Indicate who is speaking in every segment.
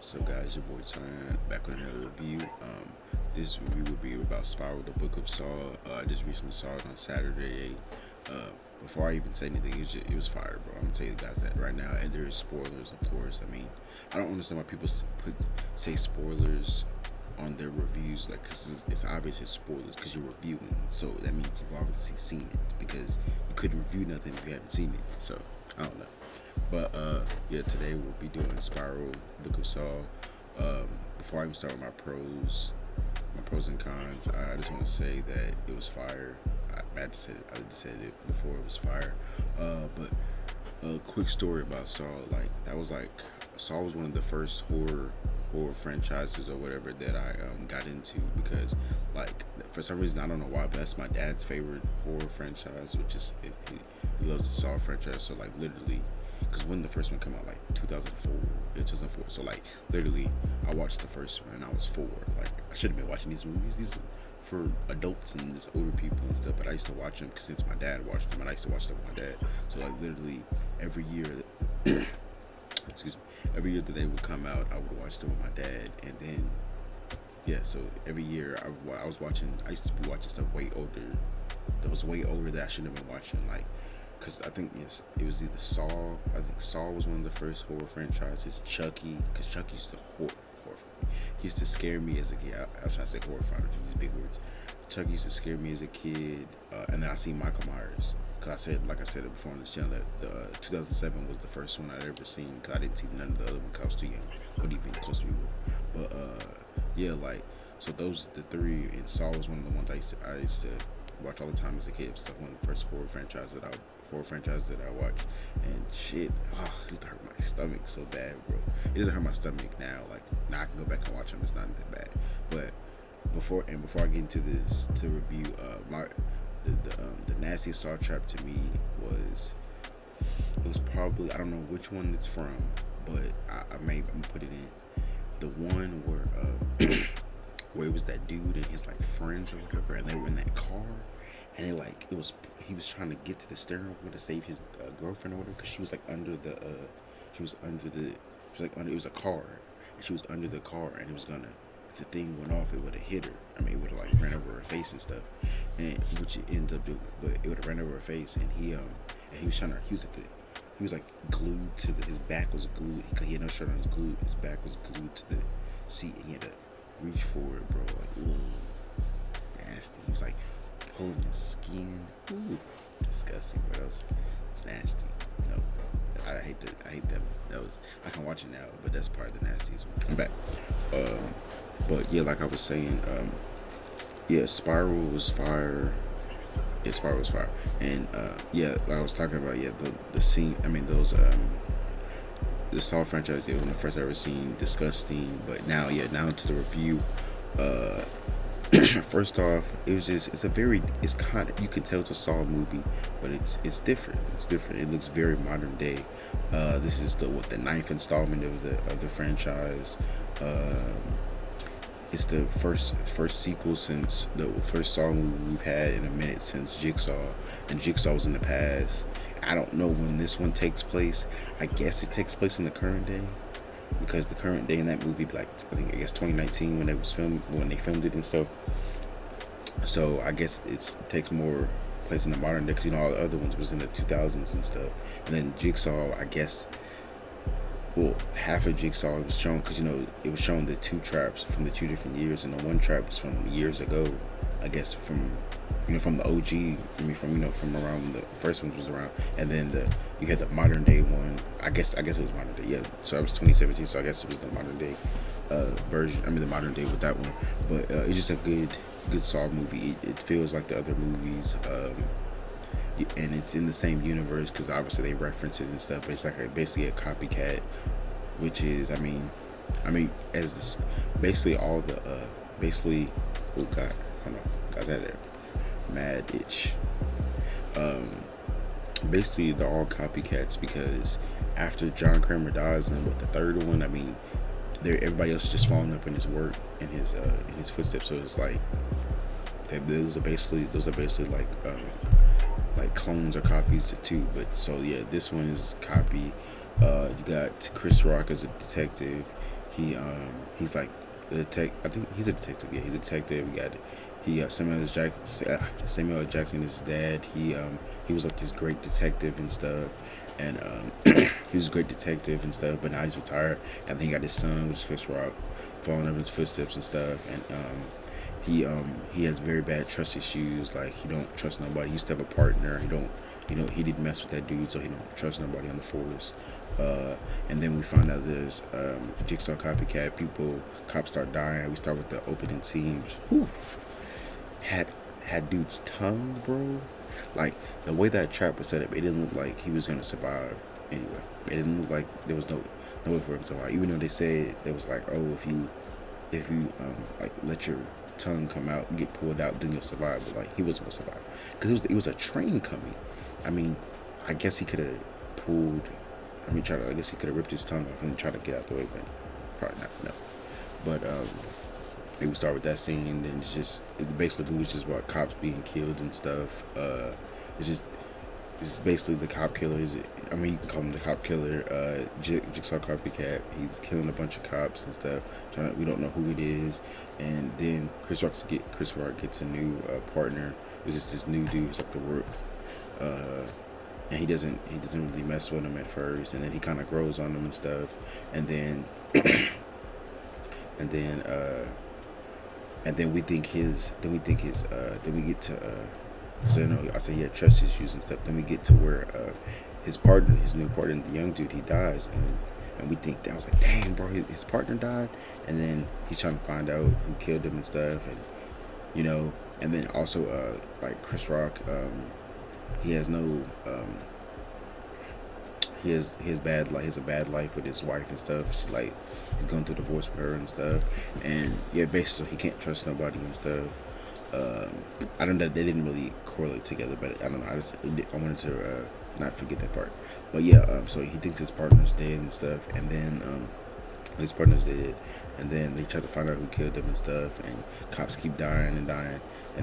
Speaker 1: So guys, your boy Tyan back with another review. This review will be about Spiral, the Book of Saw. I just recently saw it on Saturday. Before I even say anything, it was fire, bro. I'm gonna tell you guys that right now, and there's spoilers, of course. I mean, I don't understand why people say spoilers on their reviews, like, cause it's obvious it's spoilers, cause you're reviewing, so that means you've obviously seen it, because you couldn't review nothing if you haven't seen it. So I don't know. But yeah, today we'll be doing Spiral, Book of Saw. Before I even start with my pros and cons, I just want to say that it was fire. I just said it before, it was fire. But a quick story about Saw. Like, Saw was one of the first horror franchises or whatever that I got into, because, like, for some reason I don't know why, but that's my dad's favorite horror franchise, which is he loves the Saw franchise. So, like, literally, because when the first one came out, like 2004, yeah, 2004. So, like, literally, I watched the first one and I was 4. Like, I shouldn't have been watching these movies. These are for adults and just older people and stuff. But I used to watch them because since my dad watched them, and I used to watch them with my dad. So, like, literally every year, excuse me, every year that they would come out, I would watch them with my dad. And then, yeah, so every year I used to be watching stuff way older. That was way older that I shouldn't have been watching. Like, because I think, yes, it was either Saw. I think Saw was one of the first horror franchises. Chucky, because Chucky's the horror. He used to scare me as a kid. I was trying to say horrifying, these big words. Chucky used to scare me as a kid. And then I seen Michael Myers. Because like I said it before on this channel, that 2007 was the first one I'd ever seen. Because I didn't see none of the other ones because I was too young. What even close to me. But yeah, like, so those the three. And Saw was one of the ones I used to watch all the time as a kid. Stuff, one of the first horror franchises that I watched. And shit, it used to hurt my stomach so bad, bro. It doesn't hurt my stomach now. Like, now I can go back and watch them. It's not that bad. But before I get into this to review, the nastiest Saw trap to me was probably, I don't know which one it's from, but I'm gonna put it in the one where where it was that dude and his, like, friends or whatever, and they were in that car, and he was trying to get to the steering wheel to save his girlfriend or whatever, because she was like under the it was a car, and she was under the car, and it was gonna, if the thing went off, it would have hit her. I mean, it would have, like, ran over her face and stuff, and which it ended up doing, but it would have ran over her face, and he was like glued to his back was glued, because he had no shirt on, his back was glued to the seat, and he had to reach for it, bro. Like, ooh, nasty. He was like pulling his skin. Ooh, disgusting, bro. It's nasty. No, I hate that. That was, I can watch it now, but that's probably the nastiest one. I'm back. But yeah, like I was saying, yeah, Spiral was fire. Yeah, Spiral was fire. And yeah, like I was talking about, yeah, the scene. I mean, those the Saw franchise, it was one of the first I ever seen. Disgusting. But now to the review. First off, it's kind of, you can tell it's a Saw movie, but it's different. It's different. It looks very modern day. This is the 9th installment of the franchise. It's the first sequel since the first Saw movie we've had in a minute, since Jigsaw, and Jigsaw was in the past. I don't know when this one takes place. I guess it takes place in the current day, because the current day in that movie, like, I guess 2019 when they filmed it and stuff. So I guess it takes more place in the modern day, because, all the other ones was in the 2000s and stuff. And then Jigsaw, I guess, well, half of Jigsaw was shown, because, it was showing the 2 traps from the 2 different years, and the 1 trap was from years ago, I guess, from from the OG. I mean, from around the first one was around, and then you had the modern day one. I guess it was modern day. Yeah, so it was 2017. So I guess it was the modern day version. I mean, the modern day with that one. But it's just a good Saw movie. It feels like the other movies. And it's in the same universe, because obviously they reference it and stuff, but it's like basically a copycat, which is, I mean, as this, basically all the, oh god, hold on, guys, that there, mad itch. Basically they're all copycats, because after John Kramer dies, and with the third one, I mean, everybody else is just following up in his work, in his footsteps. So it's like, those are basically like clones or copies too. But so yeah, this one is copy. You got Chris Rock as a detective. he's like the I think he's a detective. Yeah, he's a detective. We got Samuel Jackson is his dad. He was like this great detective and stuff, and he was a great detective and stuff. But now he's retired. And then he got his son, which is Chris Rock, following up his footsteps and stuff. And he has very bad trust issues. Like he don't trust nobody. He used to have a partner. He didn't mess with that dude, so he don't trust nobody on the force. And then we find out there's jigsaw copycat. Cops start dying. We start with the opening scene, which had dude's tongue, bro. Like the way that trap was set up, it didn't look like he was gonna survive anyway. It didn't look like there was no way for him to survive. Even though they said it was like, oh, if you like let your tongue come out, get pulled out, then you'll survive. But like he wasn't gonna survive because it was a train coming. I mean, I guess he could have pulled. I guess he could have ripped his tongue off and tried to get out the way, but probably not. No. But we would start with that scene. Then basically the movie's just about cops being killed and stuff. It's basically the cop killer. You can call him the cop killer. Jigsaw copycat. He's killing a bunch of cops and stuff. We don't know who it is. And then Chris Rock gets a new partner. It's just this new dude. It's like the Rook. And he doesn't really mess with him at first, and then he kind of grows on him and stuff, and then we think his then we get to so I say he had trust issues and stuff. Then we get to where his new partner, the young dude, he dies, and we think that I was like, dang, bro, his partner died, and then he's trying to find out who killed him and stuff, and then also like Chris Rock. He has no he has a bad life with his wife and stuff. He's going through divorce with her and stuff, and yeah, basically he can't trust nobody and stuff. I don't know, they didn't really correlate together, but I don't know, I wanted to not forget that part. But yeah, so he thinks his partner's dead and stuff, and then his partner's dead, and then they try to find out who killed him and stuff, and cops keep dying, and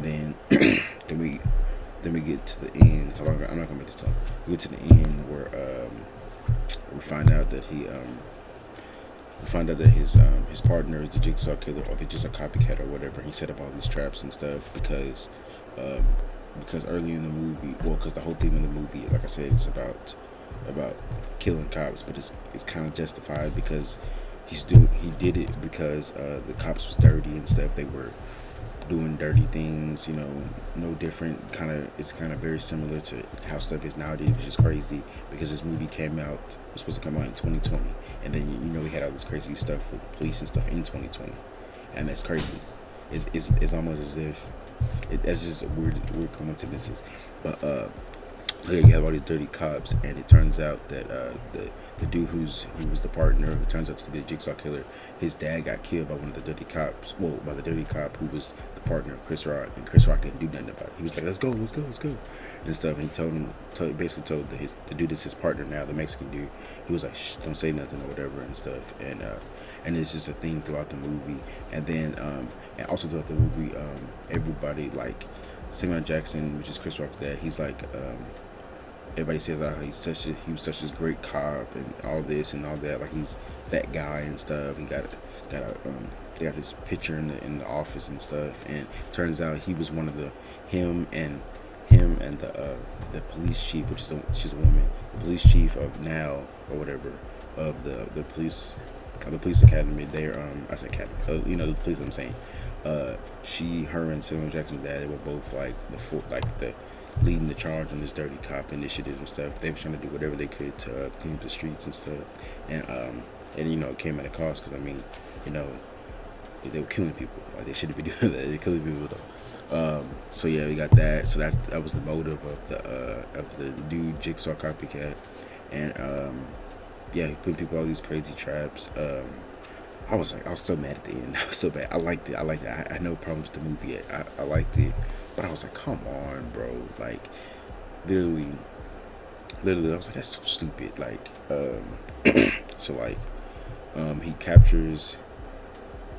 Speaker 1: then then we get to the end. I'm not gonna make this time. We get to the end where we find out that his partner is the jigsaw killer, or the jigsaw copycat or whatever. He set up all these traps and stuff because early in the movie, because the whole theme of the movie, like I said, it's about killing cops, but it's kind of justified because he did it because the cops was dirty and stuff. They were doing dirty things, no different. It's kind of very similar to how stuff is nowadays, which is crazy because this movie was supposed to come out in 2020, and then we had all this crazy stuff with police and stuff in 2020, and that's crazy. It's almost as if that's just weird coincidences, but you have all these dirty cops, and it turns out that the dude who was the partner, who turns out to be the jigsaw killer, his dad got killed by one of the dirty cops. Well, by the dirty cop who was the partner of Chris Rock, and Chris Rock didn't do nothing about it. He was like, let's go, and stuff. And he basically told the dude that's his partner now, the Mexican dude. He was like, shh, don't say nothing or whatever and stuff. And it's just a theme throughout the movie. And then and also throughout the movie, everybody like Samuel Jackson, which is Chris Rock's dad. He's like everybody says he was such a great cop and all this and all that, like he's that guy and stuff. He got they got this picture in the office and stuff, and turns out he was one of him and the police chief, which is she's a woman, the police chief of now or whatever of the police academy. They're I said academy, the police. I'm saying her and Samuel Jackson's dad, they were both like the leading the charge on this dirty cop initiative and stuff. They were trying to do whatever they could to clean up the streets and stuff, and it came at a cost because they were killing people. Like they shouldn't be doing that. They're killing people though. So yeah, we got that. So that was the motive of the dude jigsaw copycat, and yeah, putting people all these crazy traps. I was so mad at the end. I was so bad. I liked it. I had no problems with the movie. I liked it. But I was like, come on, bro. Like, literally, I was like, that's so stupid. Like, so like, he captures.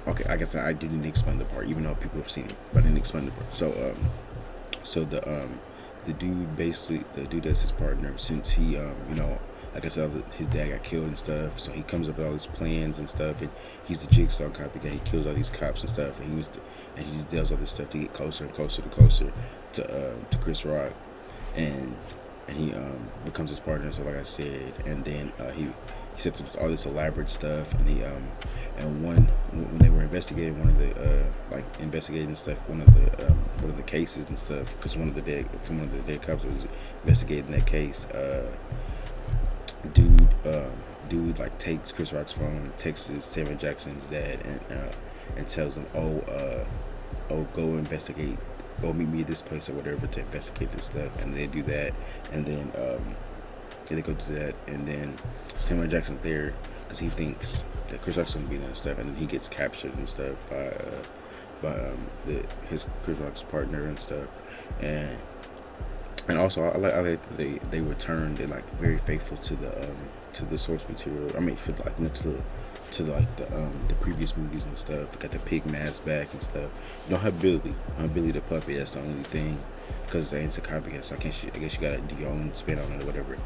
Speaker 1: Okay, I guess I didn't explain the part, even though people have seen it, but I didn't explain the part. So the dude basically, the dude that's his partner, since he like I said, his dad got killed and stuff. So he comes up with all his plans and stuff, and he's the jigsaw copycat. He kills all these cops and stuff, and he just does all this stuff to get closer and closer to Chris Rock, and he becomes his partner. So like I said, and then he sets up all this elaborate stuff, and and when they were investigating one of the cases and stuff, because one of the dead cops was investigating that case. Dude like takes Chris Rock's phone, texts Samuel Jackson's dad, and tells him, go investigate, go meet me at this place or whatever to investigate this stuff. And they do that, and then they go do that, and then Samuel Jackson's there because he thinks that Chris Rock's gonna be there and stuff, and then he gets captured and stuff by his Chris Rock's partner and stuff, and also I like that they returned. They're like very faithful to the source material. I mean, for like to the previous movies and stuff. Got the pig mask back and stuff. You don't have Billy. Billy the puppet. That's the only thing, because it's a copycat. So I guess you gotta do your own spin on it or whatever.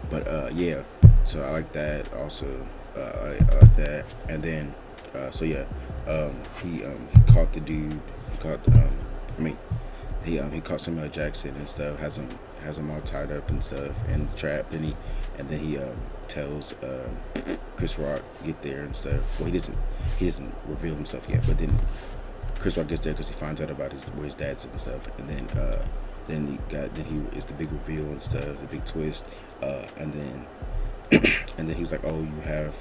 Speaker 1: But yeah. So I like that. Also, I like that. And then he caught the dude. He caught Samuel Jackson and stuff. Has him all tied up and stuff and trapped. And then he tells Chris Rock get there and stuff. Well, he doesn't reveal himself yet. But then Chris Rock gets there because he finds out about where his dad's and stuff. And then it's the big reveal and stuff, the big twist. And then he's like, oh, you have.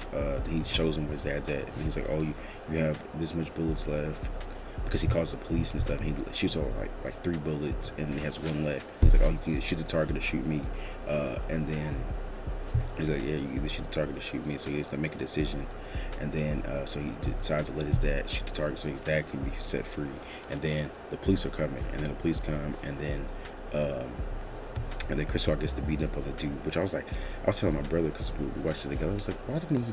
Speaker 1: He shows him where his dad's at, and he's like, oh, you have this much bullets left. Because he calls the police and stuff. He shoots all like 3 bullets, and he has 1 left. He's like, oh, you can shoot the target or shoot me. And then he's like, yeah, you either shoot the target or shoot me. So he has to make a decision. And then so he decides to let his dad shoot the target so his dad can be set free. And then the police are coming, and then the police come, and then Chris Rock gets to beat up on the dude, which I was telling my brother, because we watched it together, I was like, why didn't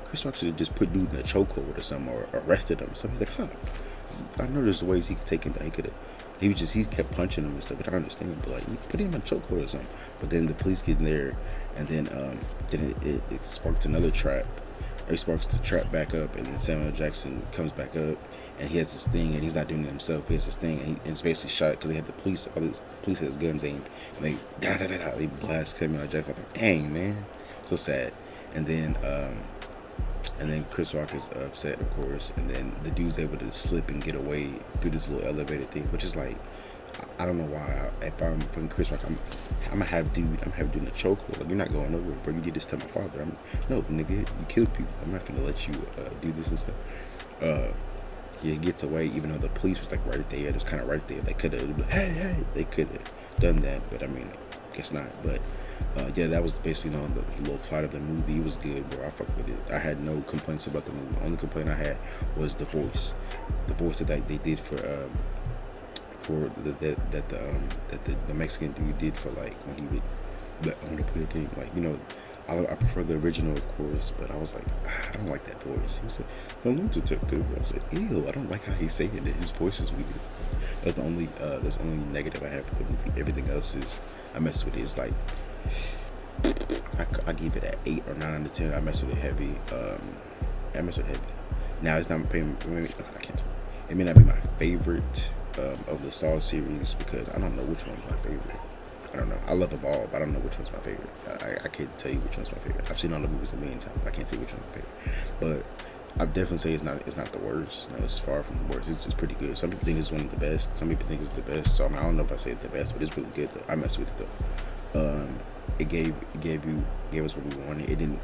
Speaker 1: Chris Rock should have just put dude in a chokehold or something, or arrested him. So he's like, I know there's ways he could take him down. He kept punching him and stuff, which I understand, but like, put him in a chokehold or something. But then the police get in there, and then it sparks another trap. It sparks the trap back up, and then Samuel Jackson comes back up, and he has this thing, and he's not doing it himself. He has this thing, and it's basically shot because they had the police. All these police has guns aimed, and they blast Samuel Jackson. I was like, dang, man, so sad. And then Chris Rock is upset, of course, and then the dude's able to slip and get away through this little elevator thing, which is like, I don't know why. If I'm fucking Chris Rock, I'm gonna have dude in a chokehold. Like, you're not going nowhere, bro. You did this to my father. No, nigga, you killed people. I'm not gonna let you do this and stuff. He gets away, even though the police was like right there. It was kind of right there. They could have, hey, they could have done that, but I mean, guess not. But yeah, that was basically the little plot of the movie. It was good, bro. I fucked with it. I had no complaints about the movie. The only complaint I had was the voice that they did for the Mexican dude did for, like, when he would play a game. Like, you know, I prefer the original, of course, but I was like, I don't like that voice. He was like, hello, detective. I was like, ew, I don't like how he's saying it. His voice is weird. That's the only negative I have for the movie. Everything else is, I mess with it. It's like, I give it an 8 or 9 out of 10. I mess with it heavy. I mess with it heavy. Now it's not my favorite. I can't. It may not be my favorite of the Saw series, because I don't know which one's my favorite. I don't know. I love them all, but I don't know which one's my favorite. I can't tell you which one's my favorite. I've seen all the movies a million times, but I can't tell you which one's my favorite. But I definitely say it's not the worst. No, it's far from the worst. It's pretty good. Some people think it's one of the best. Some people think it's the best. So I don't know if I say it's the best, but it's really good though. I mess with it though. It gave us what we wanted. It didn't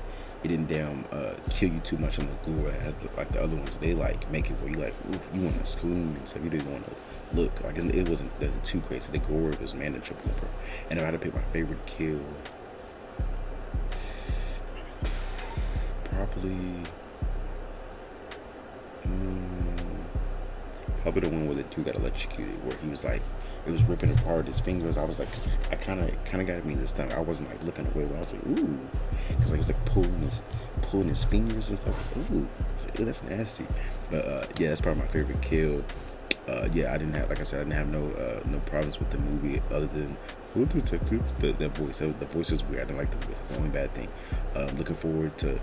Speaker 1: damn kill you too much on the gore as like the other ones. They like make it where you like, ooh, you want to scream and stuff. You didn't want to look like it wasn't too crazy. The gore was manageable, bro. And if I had to pick my favorite kill, probably the one where the dude got electrocuted, where he was like, it was ripping apart his fingers. I was like, cause I kind of got me this time. I wasn't like looking away, but I was like, ooh, cause like, he was like pulling his fingers and stuff. I was like, ooh, that's nasty. But yeah, that's probably my favorite kill. Yeah, I didn't have, like I said, I didn't have no problems with the movie other than Full Detective. That voice, the voice was weird. I didn't like the voice. The only bad thing. Looking forward to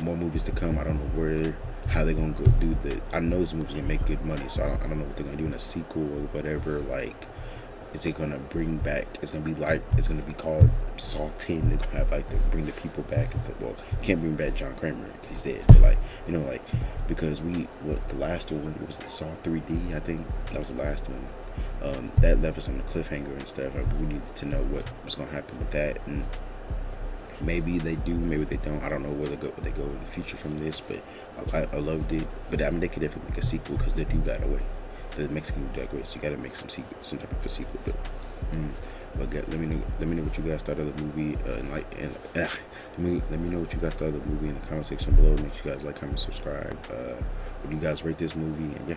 Speaker 1: more movies to come. I don't know how they're gonna go do the. I know this movie's gonna make good money, so I don't know what they're gonna do in a sequel or whatever. Like, is it gonna bring back? It's gonna be like, it's gonna be called Saw 10. They're gonna have like to bring the people back and say, well, you can't bring back John Kramer because he's dead. But like, like because the last one was Saw 3D. I think that was the last one. That left us on the cliffhanger and stuff. We needed to know what was gonna happen with that, and maybe they do, maybe they don't. I don't know where they go in the future from this, but I loved it. But I mean, they could definitely make a sequel because they do that away. The Mexicans do that great, so you gotta make some type of a sequel. But let me know what you guys thought of the movie. Let me know what you guys thought of the movie in the comment section below. Make sure you guys like, comment, subscribe. What do you guys rate this movie? And yeah.